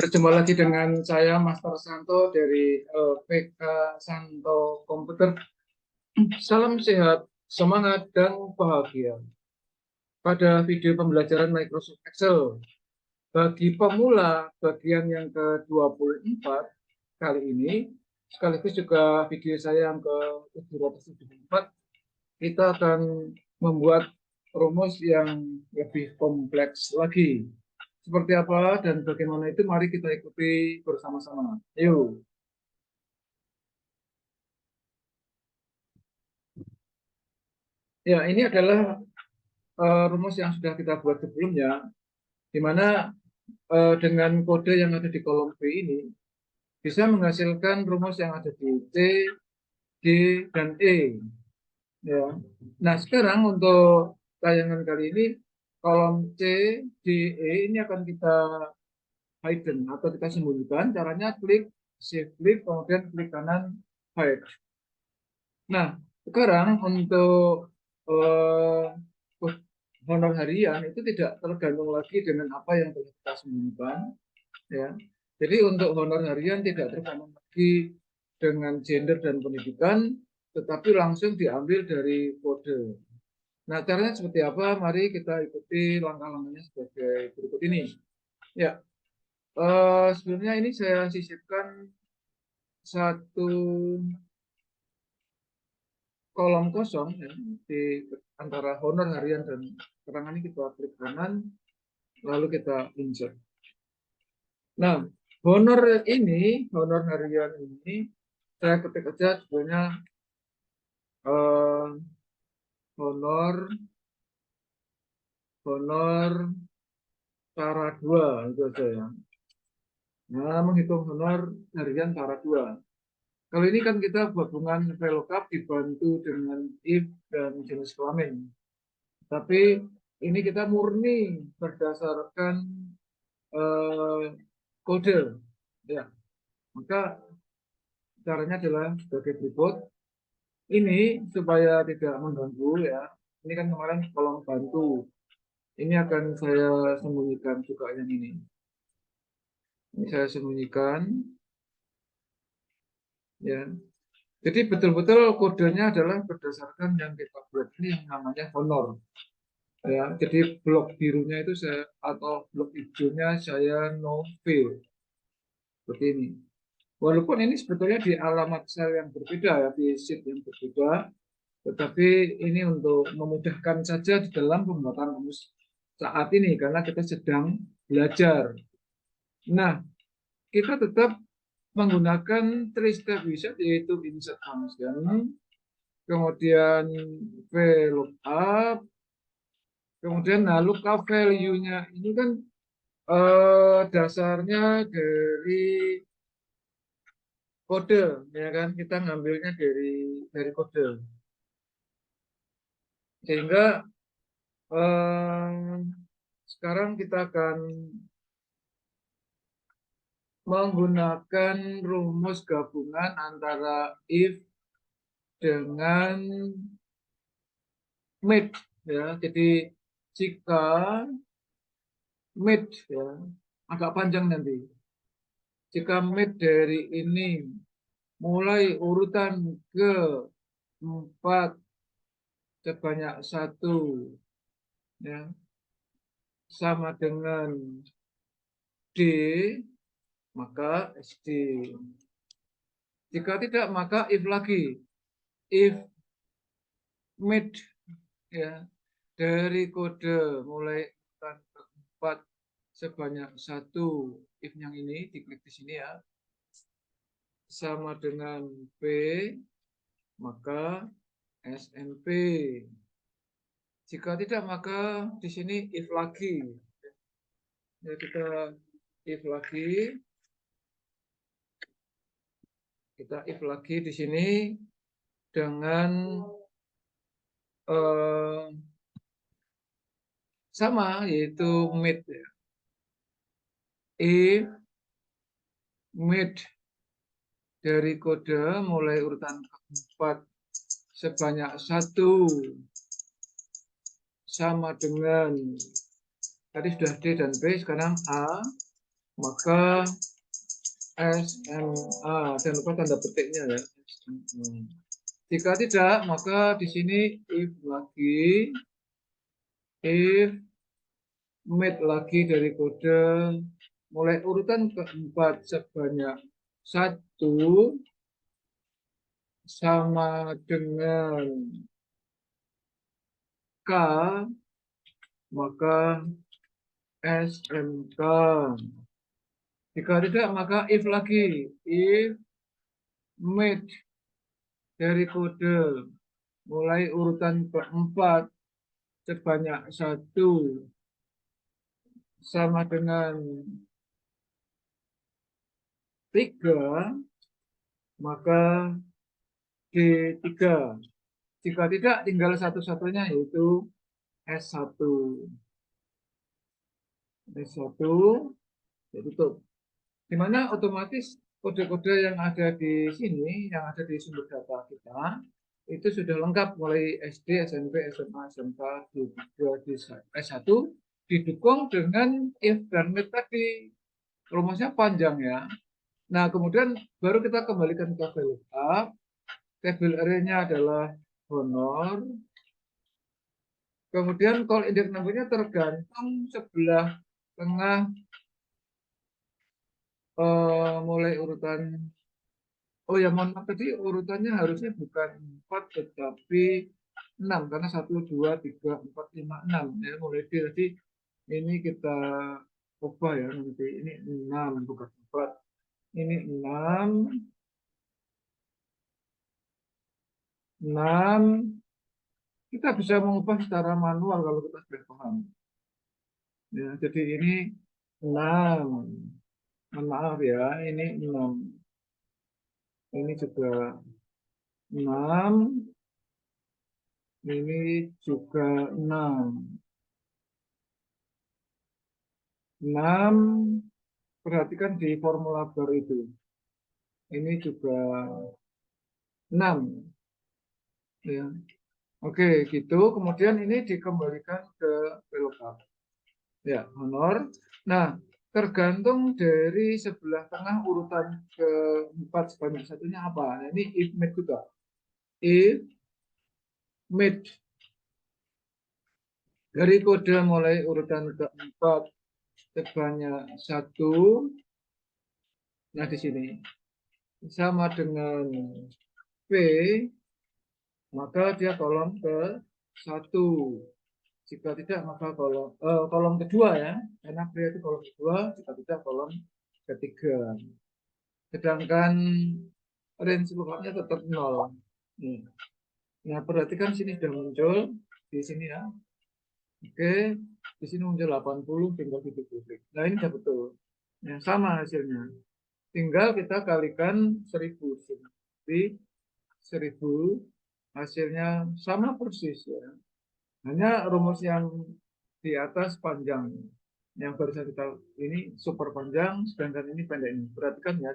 Berjumpa lagi dengan saya Master Santo dari PK Santo Komputer. Salam sehat, semangat, dan bahagia. Pada video pembelajaran Microsoft Excel bagi pemula bagian yang ke-24 kali ini, sekaligus juga video saya yang ke-774, kita akan membuat rumus yang lebih kompleks lagi. Seperti apa dan bagaimana itu, mari kita ikuti bersama-sama. Yuk. Ya, ini adalah rumus yang sudah kita buat sebelumnya, di mana dengan kode yang ada di kolom B ini bisa menghasilkan rumus yang ada di C, D, dan E. Ya. Nah, sekarang untuk tayangan kali ini, kolom C, D, E ini akan kita hidden atau kita sembunyikan. Caranya klik, shift klik, kemudian klik kanan, hide. Nah, sekarang untuk honor harian itu tidak tergantung lagi dengan apa yang telah kita sembunyikan, ya. Jadi untuk honor harian tidak tergantung lagi dengan gender dan pendidikan, tetapi langsung diambil dari kode. Nah, caranya seperti apa? Mari kita ikuti langkah-langkahnya sebagai berikut ini. Ya, sebelumnya ini saya sisipkan satu kolom kosong ya, di antara honor harian dan keterangan ini kita klik kanan, lalu kita insert. Nah, honor harian ini saya ketik aja sebenarnya honor cara 2 itu aja ya. Nah, menghitung honor harian cara 2. Kalau ini kan kita gabungan VLOOKUP dibantu dengan if dan jenis kelamin. Tapi ini kita murni berdasarkan kode, ya. Maka caranya adalah sebagai berikut. Ini supaya tidak mengganggu ya. Ini kan kemarin kolom bantu. Ini akan saya sembunyikan juga yang ini. Ini saya sembunyikan, ya. Jadi betul-betul kodenya adalah berdasarkan yang kita buat ini yang namanya honor. Ya, jadi blok birunya itu saya atau blok hijaunya saya no fill. Seperti ini. Walaupun ini sebetulnya di alamat sel yang berbeda ya, di sheet yang berbeda, tetapi ini untuk memudahkan saja di dalam pembuatan rumus saat ini karena kita sedang belajar. Nah, kita tetap menggunakan three step wizard, yaitu insert function, kemudian VLOOKUP, kemudian nah lookup value-nya ini kan dasarnya dari kode, ya kan, kita ngambilnya dari kode, sehingga sekarang kita akan menggunakan rumus gabungan antara if dengan mid, ya. Jadi jika mid, ya, agak panjang nanti. Jika mid dari ini mulai urutan ke 4 sebanyak 1, ya, sama dengan D, maka SD. Jika tidak, maka if lagi. If mid, ya, dari kode mulai urutan ke 4 sebanyak 1, if yang ini diklik di sini ya, sama dengan P, maka SNP. Jika tidak, maka di sini if lagi. Ya, kita if lagi. Kita if lagi di sini dengan sama, yaitu mid. Ya. If mid dari kode mulai urutan keempat sebanyak 1 sama dengan tadi sudah D dan B, sekarang A, maka SMA, jangan lupa tanda petiknya ya. SMA. Jika tidak, maka di sini if lagi, if made lagi dari kode mulai urutan keempat sebanyak 1 sama dengan K, maka SMK. Jika tidak, maka if lagi, if made dari kode mulai urutan keempat sebanyak 1 sama dengan 3, maka D3. Jika tidak, tinggal satu-satunya yaitu S1. S1 ya tutup. Dimana otomatis kode-kode yang ada di sini, yang ada di sumber data kita, itu sudah lengkap mulai SD, SMP, SMA, SMK, D3, S1 didukung dengan if dan made tadi. Rumusnya panjang ya. Nah, kemudian baru kita kembalikan ke VLOOKUP. Tabel array-nya adalah honor. Kemudian call index number-nya tergantung sebelah tengah mulai urutan. Oh ya, mohon maaf tadi urutannya harusnya bukan 4 tetapi 6 karena 1 2 3 4 5 6 ya, mulai tadi ini kita ubah ya nanti ini 6 bukan 4. Ini 6 kita bisa mengubah secara manual kalau kita sudah paham. Ya, jadi ini 6. Maaf ya, ini 6. Ini juga 6. Ini juga 6. 6. Perhatikan di formulator itu. Ini juga 6. Ya. Oke, gitu. Kemudian ini dikembalikan ke VLOOKUP. Ya, honor. Nah, tergantung dari sebelah tengah urutan keempat sebanyak satunya apa. Nah, ini if made juga. If made dari kode mulai urutan keempat sebanyak 1. Nah, di sini sama dengan P, maka dia kolom ke 1. Jika tidak, maka kolom kedua ya. Karena P itu kolom kedua, jika tidak kolom ketiga. Sedangkan range lookupnya tetap 0. Nah, perhatikan sini sudah muncul di sini ya. Oke, di sini muncul 80 tinggal 70. Nah, ini sudah betul. Ya, sama hasilnya. Tinggal kita kalikan 1000. Jadi 1000 hasilnya sama persis ya. Hanya rumus yang di atas panjang. Yang barusan kita ini super panjang, sedangkan ini pendek ini. Perhatikan ya.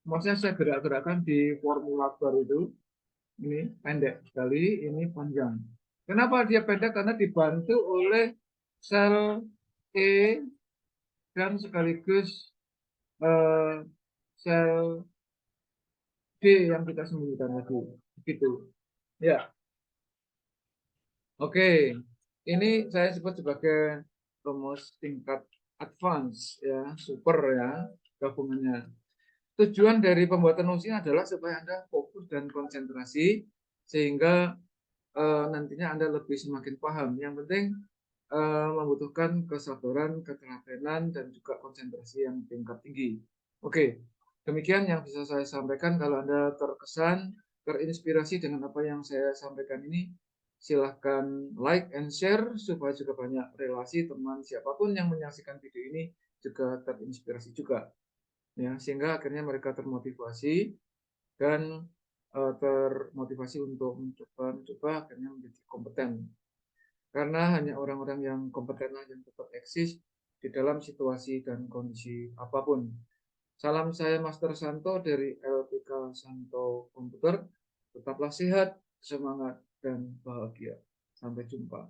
Maksudnya saya gerak-gerakkan di formulator itu. Ini pendek sekali, ini panjang. Kenapa dia pendek? Karena dibantu oleh sel E dan sekaligus sel D yang kita sembunyikan tadi. Begitu. Ya. Oke. Ini saya sebut sebagai rumus tingkat advance ya, super ya gabungannya. Tujuan dari pembuatan rumus ini adalah supaya Anda fokus dan konsentrasi sehingga nantinya Anda lebih semakin paham. Yang penting membutuhkan kesabaran, ketelatenan, dan juga konsentrasi yang tingkat tinggi. Oke, demikian yang bisa saya sampaikan. Kalau Anda terkesan, terinspirasi dengan apa yang saya sampaikan ini, silahkan like and share supaya juga banyak relasi teman siapapun yang menyaksikan video ini juga terinspirasi juga. Ya, sehingga akhirnya mereka termotivasi dan termotivasi untuk mencoba akhirnya menjadi kompeten. Karena hanya orang-orang yang kompetenlah yang tetap eksis di dalam situasi dan kondisi apapun. Salam saya Master Santo dari LPK Santo Komputer. Tetaplah sehat, semangat, dan bahagia. Sampai jumpa.